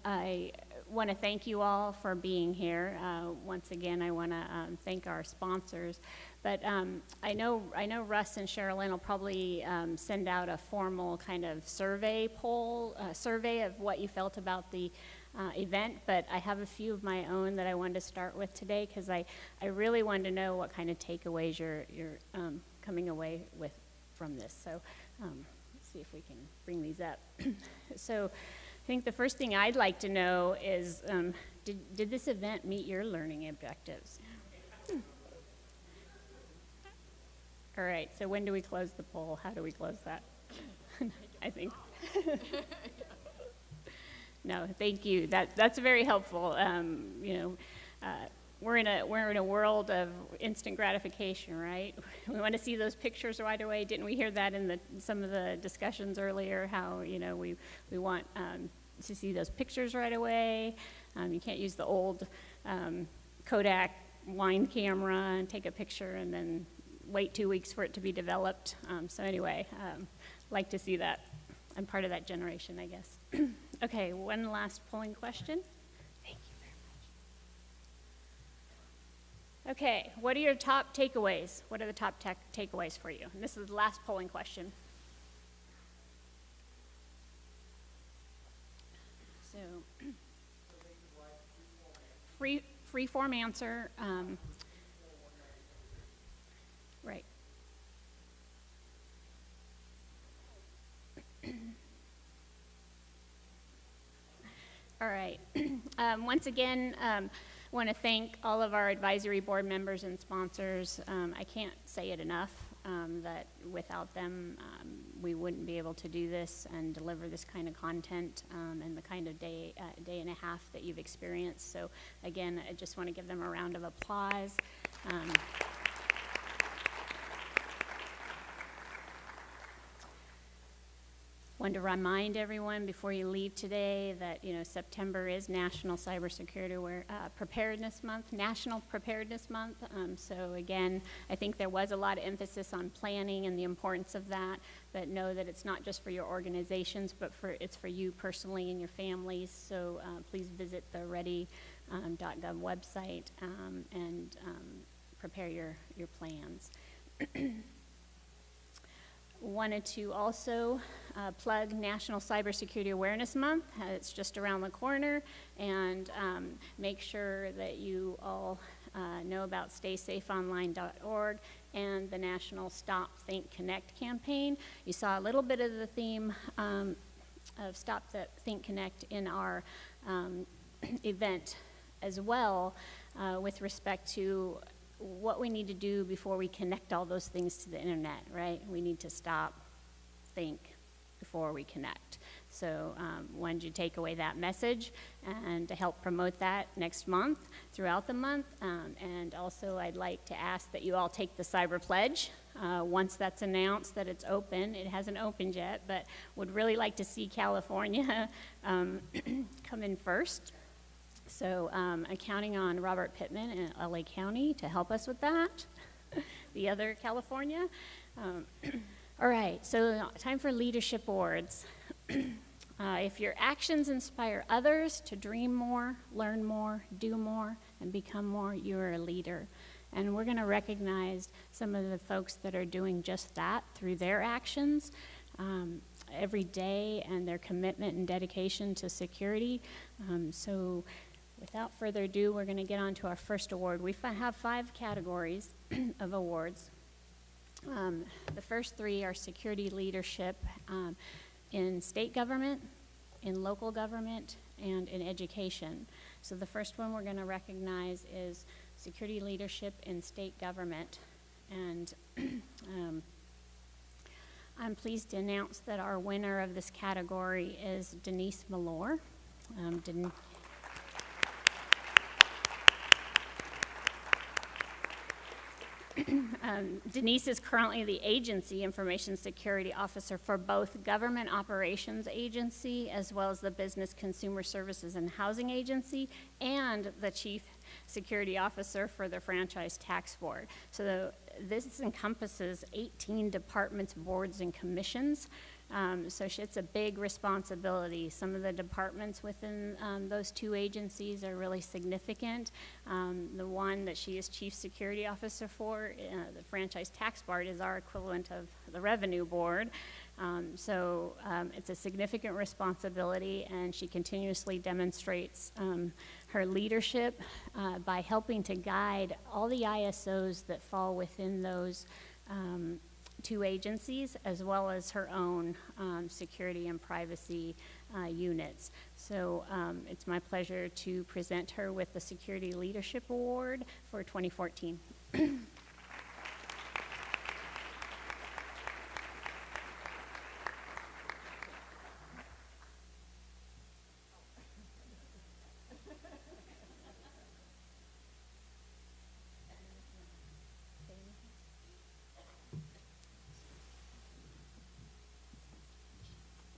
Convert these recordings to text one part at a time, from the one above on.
I want to thank you all for being here. Once again, I want to thank our sponsors. But I know Russ and Sherilyn will probably send out a formal kind of survey of what you felt about the event. But I have a few of my own that I wanted to start with today because I really wanted to know what kind of takeaways you're coming away with from this. So let's see if we can bring these up. So I think the first thing I'd like to know is, did this event meet your learning objectives? All right, so when do we close the poll? How do we close that? I think. No, thank you. That's very helpful. We're in a world of instant gratification, right? We want to see those pictures right away. Didn't we hear that in some of the discussions earlier? How we want to see those pictures right away. You can't use the old Kodak line camera and take a picture and then wait 2 weeks for it to be developed. So anyway, like to see that. I'm part of that generation, I guess. Okay, one last polling question. Thank you very much. Okay, what are your top takeaways? What are the top takeaways for you? And this is the last polling question. So, free form answer. Right. All right. Once again, want to thank all of our advisory board members and sponsors. I can't say it enough that without them, we wouldn't be able to do this and deliver this kind of content and the kind of day and a half that you've experienced. So again, I just want to give them a round of applause. Want to remind everyone before you leave today that September is National Cyber Security Preparedness Month, National Preparedness Month. So again, I think there was a lot of emphasis on planning and the importance of that, but know that it's not just for your organizations, but it's for you personally and your families. So please visit the ready.gov website and prepare your plans. Wanted to also plug National Cybersecurity Awareness Month. It's just around the corner, and make sure that you all know about staysafeonline.org and the National Stop, Think, Connect campaign. You saw a little bit of the theme of Stop, Think, Connect in our event as well with respect to what we need to do before we connect all those things to the internet, right? We need to stop, think before we connect. So wanted to take away that message and to help promote that next month, throughout the month. And also I'd like to ask that you all take the Cyber Pledge. Once that's announced that it's open, it hasn't opened yet, but would really like to see California come in first. So I'm counting on Robert Pittman in LA County to help us with that, the other California. All right, so time for leadership awards. If your actions inspire others to dream more, learn more, do more, and become more, you're a leader. And we're gonna recognize some of the folks that are doing just that through their actions every day and their commitment and dedication to security. So without further ado, we're going to get on to our first award. We have 5 categories of awards. The first 3 are security leadership in state government, in local government, and in education. So the first one we're going to recognize is security leadership in state government. And I'm pleased to announce that our winner of this category is Denise Malore. Denise is currently the agency information security officer for both Government Operations Agency as well as the Business Consumer Services and Housing Agency, and the chief security officer for the Franchise Tax Board. So this encompasses 18 departments, boards, and commissions. So it's a big responsibility. Some of the departments within those two agencies are really significant. The one that she is Chief Security Officer for, the Franchise Tax Board, is our equivalent of the Revenue Board. So it's a significant responsibility, and she continuously demonstrates her leadership by helping to guide all the ISOs that fall within those two agencies, as well as her own security and privacy units. So it's my pleasure to present her with the Security Leadership Award for 2014.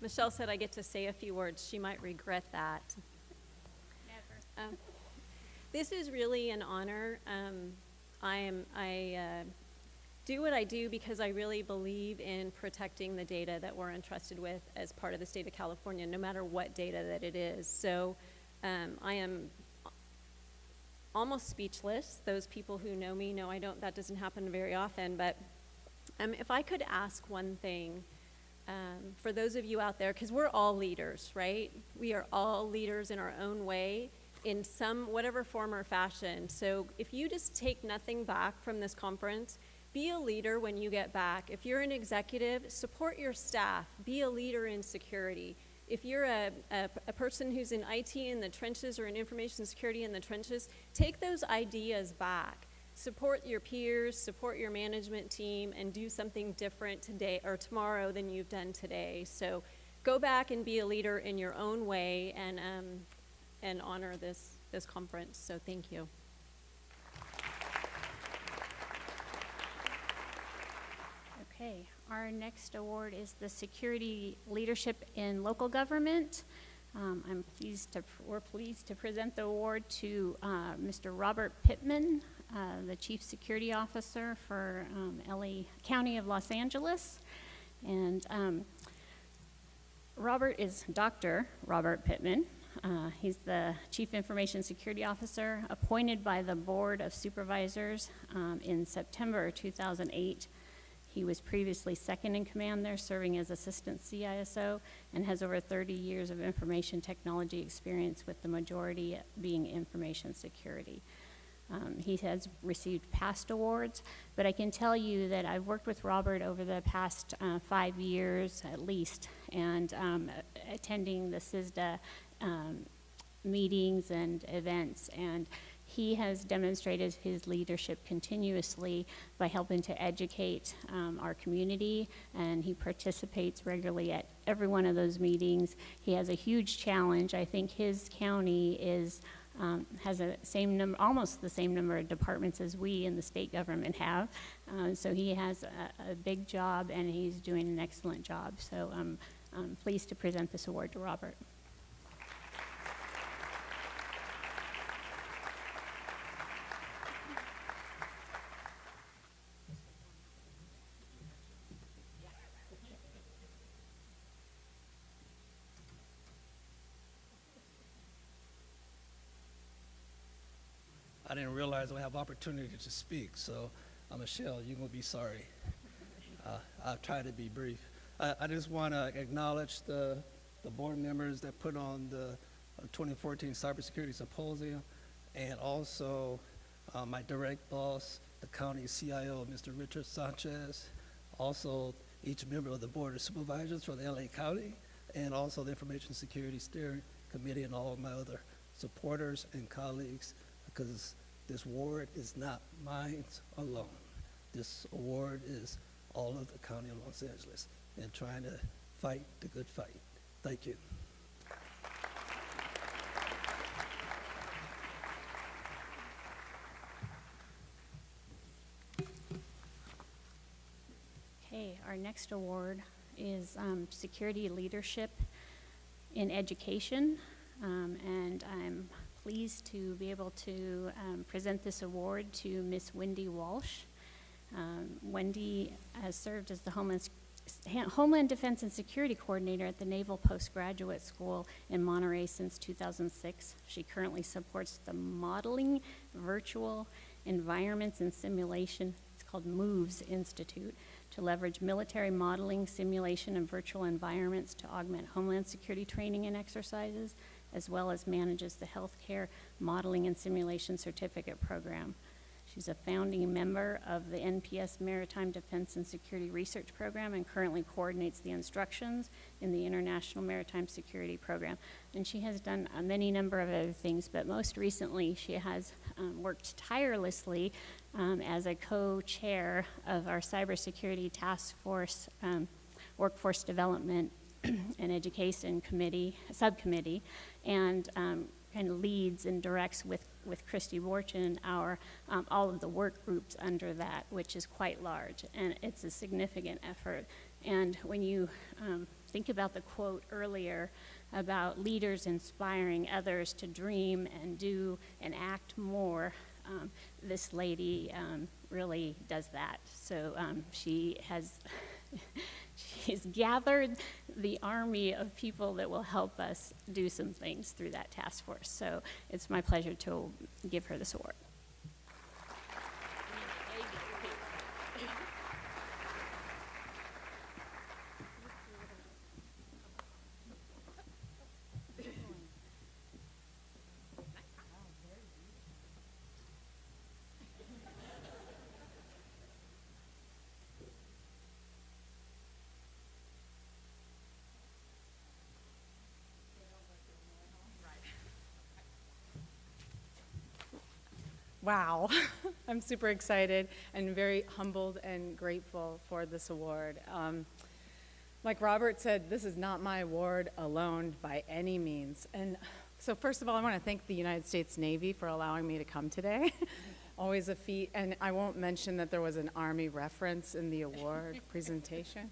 Michelle said I get to say a few words. She might regret that. Never. This is really an honor. I do what I do because I really believe in protecting the data that we're entrusted with as part of the state of California, no matter what data that it is. So I am almost speechless. Those people who know me know that doesn't happen very often. But if I could ask one thing, for those of you out there, because we're all leaders, right? We are all leaders in our own way, in some whatever form or fashion. So if you just take nothing back from this conference, be a leader when you get back. If you're an executive, support your staff. Be a leader in security. If you're a person who's in IT in the trenches or in information security in the trenches, take those ideas back. Support your peers, support your management team, and do something different today or tomorrow than you've done today. So go back and be a leader in your own way, and honor this conference. So thank you. Okay, our next award is the Security Leadership in Local Government. We're pleased to present the award to Mr. Robert Pittman, the Chief Security Officer for LA County of Los Angeles. And Robert is Dr. Robert Pittman. He's the Chief Information Security Officer appointed by the Board of Supervisors in September 2008. He was previously second in command there, serving as Assistant CISO, and has over 30 years of information technology experience, with the majority being information security. He has received past awards, but I can tell you that I've worked with Robert over the past 5 years at least, and attending the CISDA meetings and events, and he has demonstrated his leadership continuously by helping to educate our community, and he participates regularly at every one of those meetings. He has a huge challenge. I think his county has almost the same number of departments as we in the state government have. So he has a big job, and he's doing an excellent job. So I'm pleased to present this award to Robert. I didn't realize I have opportunity to speak, so Michelle, you're going to be sorry. I'll try to be brief. I just want to acknowledge the board members that put on the 2014 Cyber Security Symposium, and also my direct boss, the county CIO, Mr. Richard Sanchez, also each member of the Board of Supervisors for the LA County, and also the Information Security Steering Committee, and all of my other supporters and colleagues, because this award is not mine alone. This award is all of the County of Los Angeles and trying to fight the good fight. Thank you. our next award is Security Leadership in Education, and I'm pleased to be able to present this award to Miss Wendy Walsh. Wendy has served as the Homeland Defense and Security Coordinator at the Naval Postgraduate School in Monterey since 2006. She currently supports the Modeling Virtual Environments and Simulation, it's called MOVES Institute, to leverage military modeling, simulation, and virtual environments to augment Homeland Security training and exercises, as well as manages the Healthcare Modeling and Simulation Certificate Program. She's a founding member of the NPS Maritime Defense and Security Research Program and currently coordinates the instructions in the International Maritime Security Program. And she has done many number of other things, but most recently she has worked tirelessly as a co-chair of our Cybersecurity Task Force Workforce Development and Education Subcommittee, and kind of leads and directs with Christy Borchin all of the work groups under that, which is quite large, and it's a significant effort. And when you think about the quote earlier about leaders inspiring others to dream and do and act more, this lady really does that. So she's gathered the army of people that will help us do some things through that task force. So it's my pleasure to give her this award. Wow, I'm super excited and very humbled and grateful for this award. Like Robert said, this is not my award alone by any means. And so first of all, I want to thank the United States Navy for allowing me to come today. Always a feat. And I won't mention that there was an Army reference in the award presentation.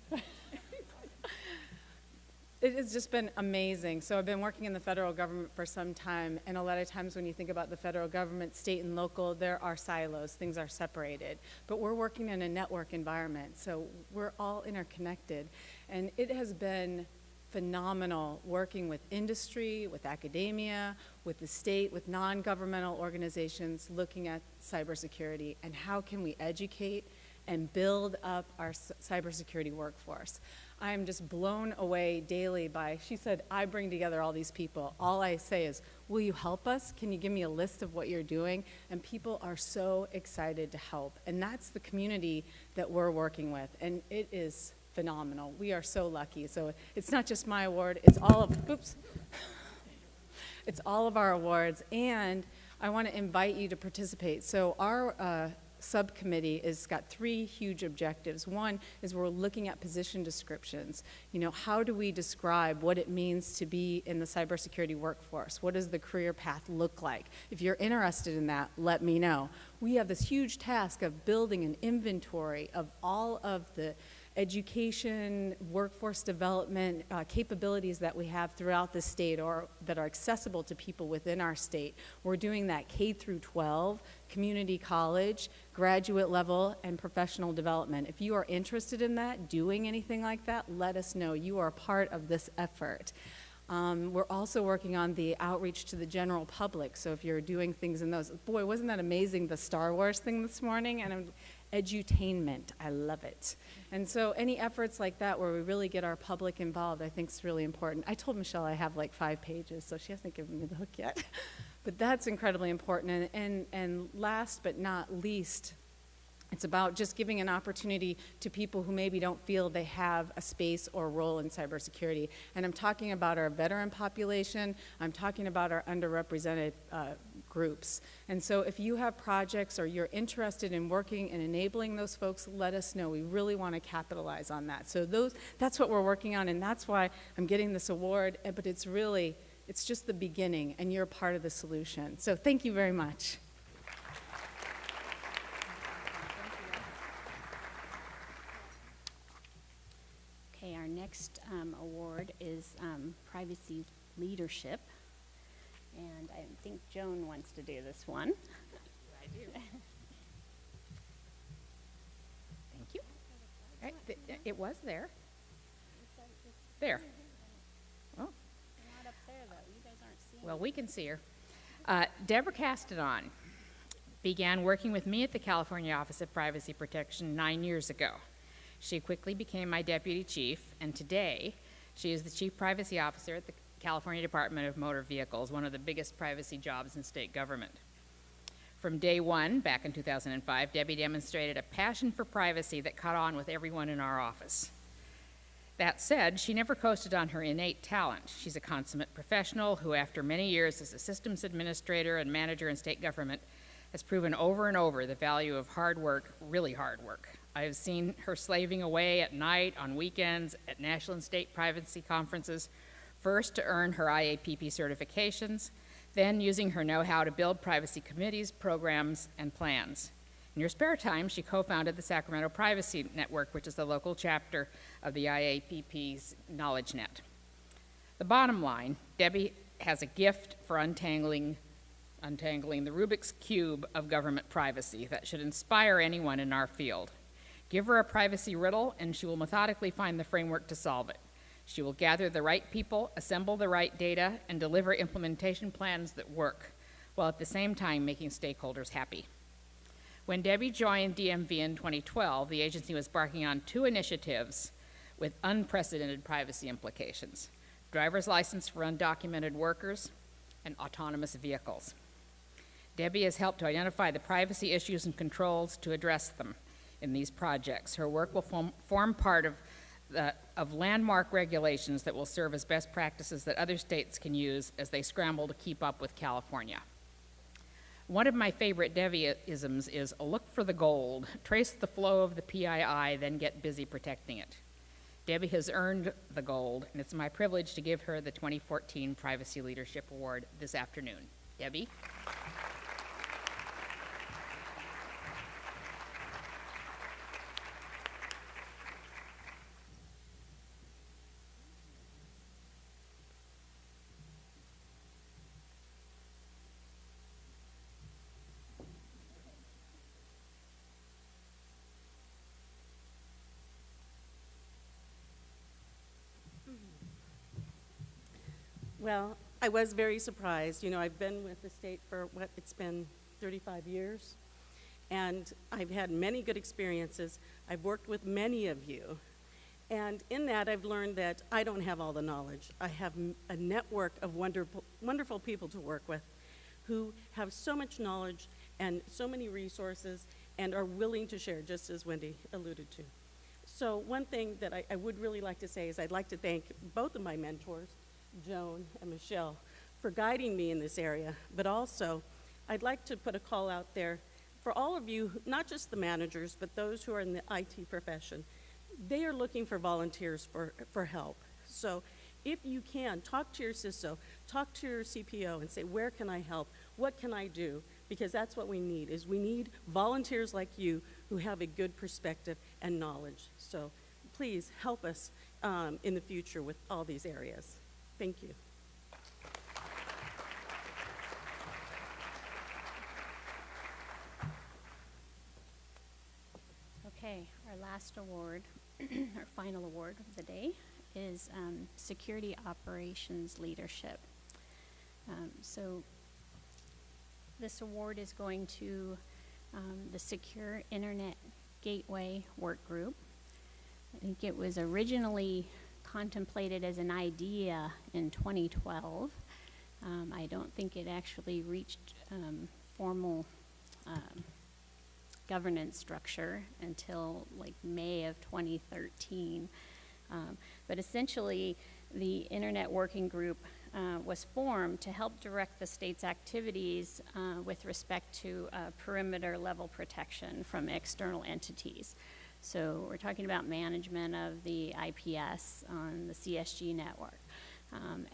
It has just been amazing. So I've been working in the federal government for some time, and a lot of times when you think about the federal government, state and local, there are silos, things are separated. But we're working in a network environment, so we're all interconnected. And it has been phenomenal working with industry, with academia, with the state, with non-governmental organizations looking at cybersecurity and how can we educate and build up our cybersecurity workforce. I am just blown away daily by, she said, I bring together all these people. All I say is, will you help us? Can you give me a list of what you're doing? And people are so excited to help. And that's the community that we're working with. And it is phenomenal. We are so lucky. So it's not just my award, it's all of, oops. It's all of our awards. And I want to invite you to participate. So our subcommittee has got 3 huge objectives. One is we're looking at position descriptions. You know, how do we describe what it means to be in the cybersecurity workforce? What does the career path look like? If you're interested in that, let me know. We have this huge task of building an inventory of all of the education, workforce development capabilities that we have throughout the state or that are accessible to people within our state. We're doing that K through 12, community college, graduate level, and professional development. If you are interested in that, doing anything like that, let us know. You are part of this effort. We're also working on the outreach to the general public, so if you're doing things in those, boy, wasn't that amazing, the Star Wars thing this morning? And edutainment, I love it. And so any efforts like that where we really get our public involved, I think is really important. I told Michelle I have like 5 pages, so she hasn't given me the hook yet. But that's incredibly important. And last but not least, it's about just giving an opportunity to people who maybe don't feel they have a space or role in cybersecurity. And I'm talking about our veteran population. I'm talking about our underrepresented groups. And so if you have projects or you're interested in working and enabling those folks, let us know. We really want to capitalize on that. So that's what we're working on, and that's why I'm getting this award. But it's just the beginning, and you're part of the solution. So thank you very much. next award is Privacy Leadership. And I think Joan wants to do this one. I do. Thank you. Right, it was there. There. Oh, Not up there, though. You guys aren't seeing. well, we can see her. Deborah Castadon began working with me at the California Office of Privacy Protection 9 years ago. She quickly became my deputy chief, and today she is the chief privacy officer at the California Department of Motor Vehicles, one of the biggest privacy jobs in state government. From day one, back in 2005, Debbie demonstrated a passion for privacy that caught on with everyone in our office. That said, she never coasted on her innate talent. She's a consummate professional who, after many years as a systems administrator and manager in state government, has proven over and over the value of hard work, really hard work. I have seen her slaving away at night, on weekends, at national and state privacy conferences, first to earn her IAPP certifications, then using her know-how to build privacy committees, programs, and plans. In her spare time, she co-founded the Sacramento Privacy Network, which is the local chapter of the IAPP's Knowledge Net. The bottom line, Debbie has a gift for untangling the Rubik's Cube of government privacy that should inspire anyone in our field. Give her a privacy riddle, and she will methodically find the framework to solve it. She will gather the right people, assemble the right data, and deliver implementation plans that work, while at the same time making stakeholders happy. When Debbie joined DMV in 2012, the agency was embarking on 2 initiatives with unprecedented privacy implications: driver's license for undocumented workers and autonomous vehicles. Debbie has helped to identify the privacy issues and controls to address them in these projects. Her work will form part of landmark regulations that will serve as best practices that other states can use as they scramble to keep up with California. One of my favorite Debbie-isms is look for the gold, trace the flow of the PII, then get busy protecting it. Debbie has earned the gold, and it's my privilege to give her the 2014 Privacy Leadership Award this afternoon. Debbie? Well, I was very surprised. You know, I've been with the state for it's been 35 years, and I've had many good experiences. I've worked with many of you, and in that I've learned that I don't have all the knowledge. I have a network of wonderful people to work with who have so much knowledge and so many resources and are willing to share, just as Wendy alluded to. So one thing that I would really like to say is I'd like to thank both of my mentors, Joan and Michelle, for guiding me in this area, but also I'd like to put a call out there for all of you, not just the managers, but those who are in the IT profession. They are looking for volunteers for help. So if you can, talk to your CISO, talk to your CPO and say, where can I help? What can I do? Because that's what we need, is we need volunteers like you who have a good perspective and knowledge. So please help us in the future with all these areas. Thank you. Okay, our last award, our final award of the day, is Security Operations Leadership. So this award is going to the Secure Internet Gateway Work Group. I think it was originally contemplated as an idea in 2012. I don't think it actually reached formal governance structure until like May of 2013. But essentially, the Internet Working Group was formed to help direct the state's activities with respect to perimeter level protection from external entities. So we're talking about management of the IPS on the CSG network.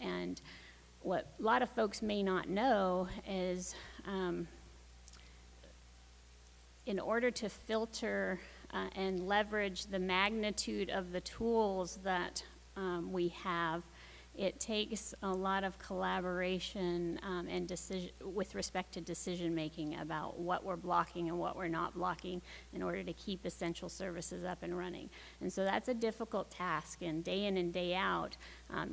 And what a lot of folks may not know is in order to filter and leverage the magnitude of the tools that we have. It takes a lot of collaboration and decision with respect to decision-making about what we're blocking and what we're not blocking in order to keep essential services up and running. And so that's a difficult task, and day in and day out,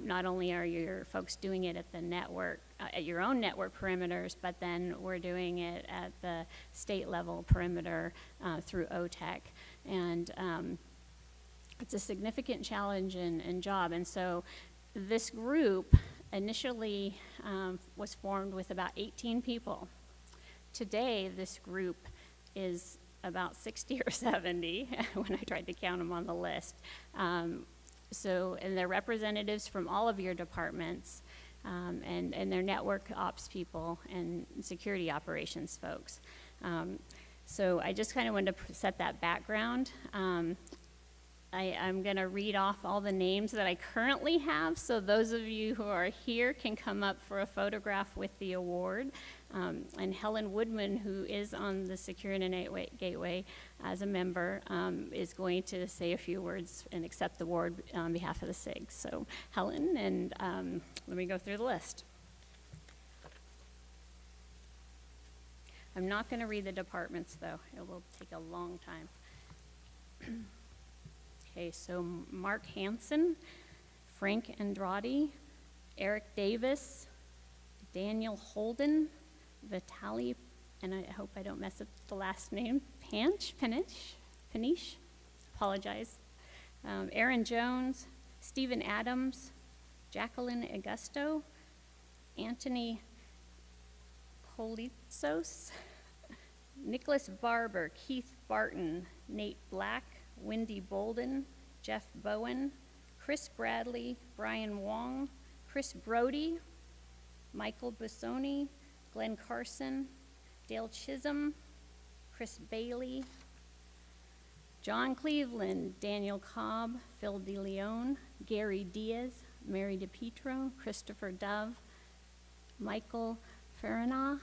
not only are your folks doing it at the network, at your own network perimeters, but then we're doing it at the state level perimeter through OTEC. And it's a significant challenge and job. And so this group initially was formed with about 18 people. Today, this group is about 60 or 70 when I tried to count them on the list. And they're representatives from all of your departments, and they're network ops people and security operations folks. So I just kind of wanted to set that background. I'm going to read off all the names that I currently have, so those of you who are here can come up for a photograph with the award. And Helen Woodman, who is on the Secure Internet Gateway as a member, is going to say a few words and accept the award on behalf of the SIG. So Helen, and let me go through the list. I'm not going to read the departments, though. It will take a long time. Okay, so Mark Hansen, Frank Andrade, Eric Davis, Daniel Holden, Vitaly, and I hope I don't mess up the last name, Panish, apologize, Aaron Jones, Stephen Adams, Jacqueline Augusto, Anthony Kolitsos, Nicholas Barber, Keith Barton, Nate Black, Wendy Bolden, Jeff Bowen, Chris Bradley, Brian Wong, Chris Brody, Michael Bissoni, Glenn Carson, Dale Chisholm, Chris Bailey, John Cleveland, Daniel Cobb, Phil DeLeon, Gary Diaz, Mary DePietro, Christopher Dove, Michael Farina,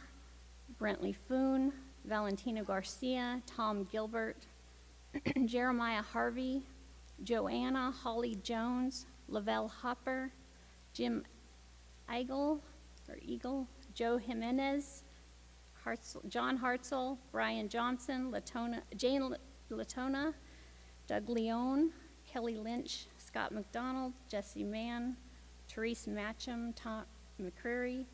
Brentley Foon, Valentino Garcia, Tom Gilbert, Jeremiah Harvey, Joanna Holly Jones, Lavelle Hopper, Jim Eagle, Joe Jimenez, John Hartzell, Brian Johnson, Jane Latona, Doug Leone, Kelly Lynch, Scott McDonald, Jesse Mann, Therese Matcham, Tom McCreary,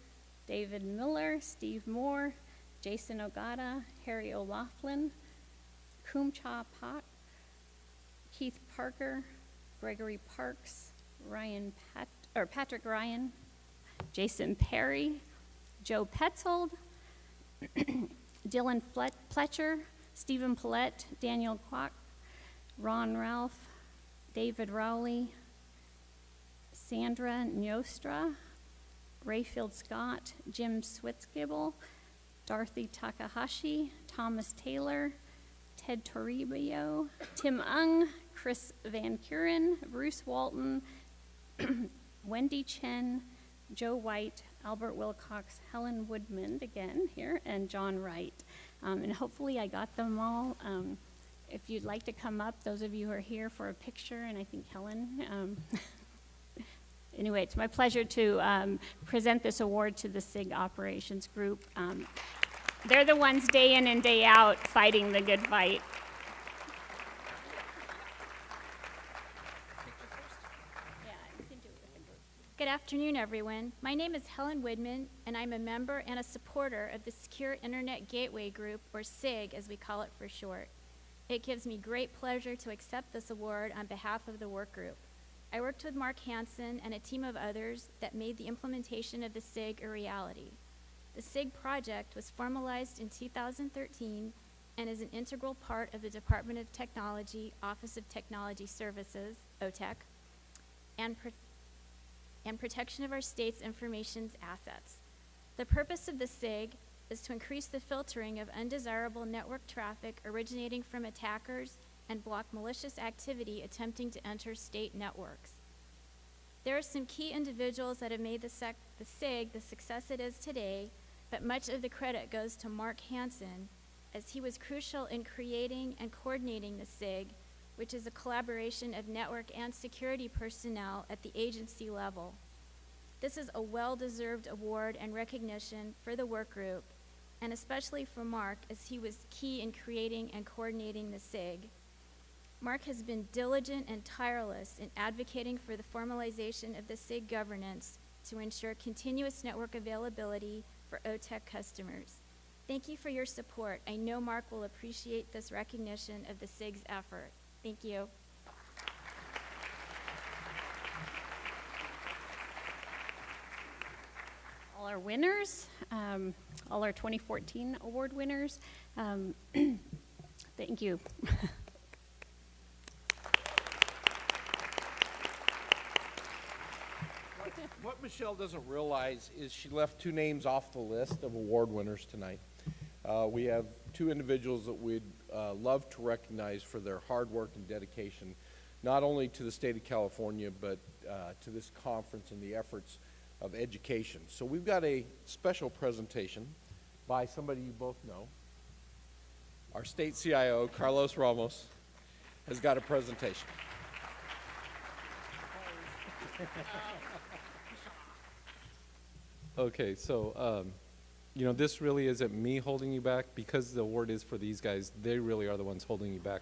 David Miller, Steve Moore, Jason Ogata, Harry O'Laughlin, Kumcha Pak, Keith Parker, Gregory Parks, Patrick Ryan, Jason Perry, Joe Petzold, Dylan Pletcher, Stephen Paulette, Daniel Kwok, Ron Ralph, David Rowley, Sandra Nyostra, Rayfield Scott, Jim Switzgibble, Dorothy Takahashi, Thomas Taylor, Ted Toribio, Tim Ung, Chris Van Kuren, Bruce Walton, Wendy Chen, Joe White, Albert Wilcox, Helen Woodman, again here, and John Wright. And hopefully I got them all. If you'd like to come up, those of you who are here for a picture, and I think Helen. Anyway, it's my pleasure to present this award to the SIG operations group. They're the ones day in and day out fighting the good fight. Good afternoon, everyone. My name is Helen Woodman, and I'm a member and a supporter of the Secure Internet Gateway Group, or SIG, as we call it for short. It gives me great pleasure to accept this award on behalf of the work group. I worked with Mark Hansen and a team of others that made the implementation of the SIG a reality. The SIG project was formalized in 2013 and is an integral part of the Department of Technology, Office of Technology Services, OTEC, and protection of our state's information assets. The purpose of the SIG is to increase the filtering of undesirable network traffic originating from attackers and block malicious activity attempting to enter state networks. There are some key individuals that have made the SIG the success it is today, but much of the credit goes to Mark Hansen, as he was crucial in creating and coordinating the SIG which is a collaboration of network and security personnel at the agency level. This is a well-deserved award and recognition for the work group, and especially for Mark, as he was key in creating and coordinating the SIG. Mark has been diligent and tireless in advocating for the formalization of the SIG governance to ensure continuous network availability for OTEC customers. Thank you for your support. I know Mark will appreciate this recognition of the SIG's effort. Thank you. All our winners, all our 2014 award winners, thank you. What Michelle doesn't realize is she left two names off the list of award winners tonight. We have two individuals that we'd love to recognize for their hard work and dedication, not only to the state of California, but to this conference and the efforts of education. So we've got a special presentation by somebody you both know. Our state CIO, Carlos Ramos, has got a presentation. Okay, so, you know, this really isn't me holding you back because the award is for these guys. They really are the ones holding you back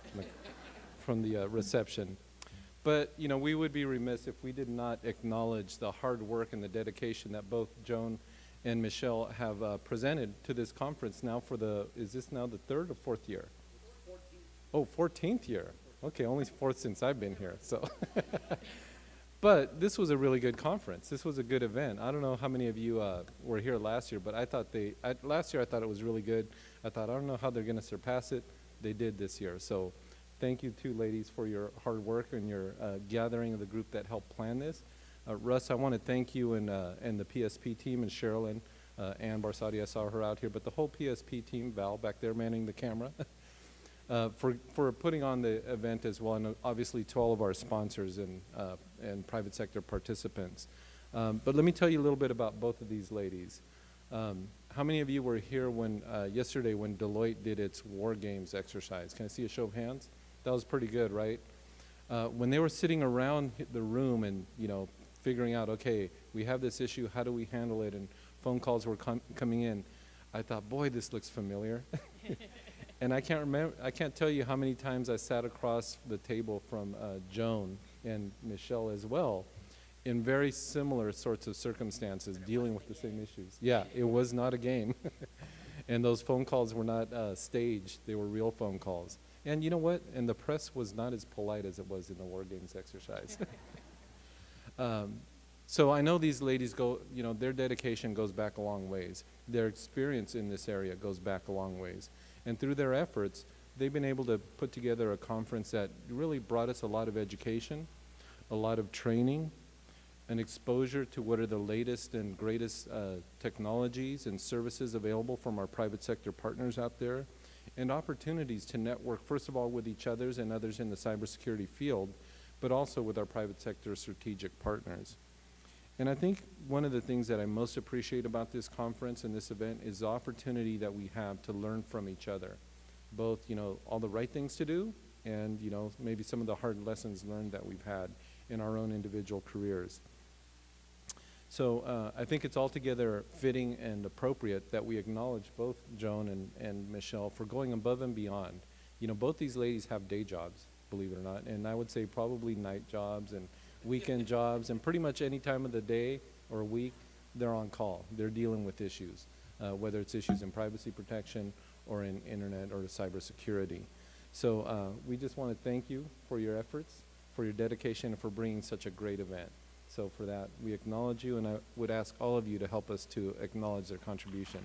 from the reception. But, you know, we would be remiss if we did not acknowledge the hard work and the dedication that both Joan and Michelle have presented to this conference now for is this now the third or fourth year? 14th. Oh, 14th year. Okay, only fourth since I've been here, so. But this was a really good conference. This was a good event. I don't know how many of you were here last year, but I thought last year I thought it was really good. I thought, I don't know how they're going to surpass it. They did this year. So thank you, two ladies, for your hard work and your gathering of the group that helped plan this. Russ, I want to thank you and the PSP team and Sherilyn, Ann Barsati, I saw her out here, but the whole PSP team, Val back there manning the camera, for putting on the event as well, and obviously to all of our sponsors and private sector participants. But let me tell you a little bit about both of these ladies. How many of you were here yesterday when Deloitte did its War Games exercise? Can I see a show of hands? That was pretty good, right? When they were sitting around the room and, you know, figuring out, okay, we have this issue, how do we handle it? And phone calls were coming in. I thought, boy, this looks familiar. And I can't tell you how many times I sat across the table from Joan and Michelle as well in very similar sorts of circumstances, dealing with the same issues. Yeah, it was not a game. And those phone calls were not staged. They were real phone calls. And you know what? And the press was not as polite as it was in the War Games exercise. So I know these ladies their dedication goes back a long ways. Their experience in this area goes back a long ways. And through their efforts, they've been able to put together a conference that really brought us a lot of education, a lot of training, an exposure to what are the latest and greatest technologies and services available from our private sector partners out there, and opportunities to network, first of all, with each others and others in the cybersecurity field, but also with our private sector strategic partners. And I think one of the things that I most appreciate about this conference and this event is the opportunity that we have to learn from each other, both, you know, all the right things to do and, you know, maybe some of the hard lessons learned that we've had in our own individual careers. So I think it's altogether fitting and appropriate that we acknowledge both Joan and Michelle for going above and beyond. You know, both these ladies have day jobs, believe it or not, and I would say probably night jobs and weekend jobs, and pretty much any time of the day or week, they're on call. They're dealing with issues, whether it's issues in privacy protection or in internet or cybersecurity. So we just want to thank you for your efforts, for your dedication, and for bringing such a great event. So for that, we acknowledge you, and I would ask all of you to help us to acknowledge their contribution.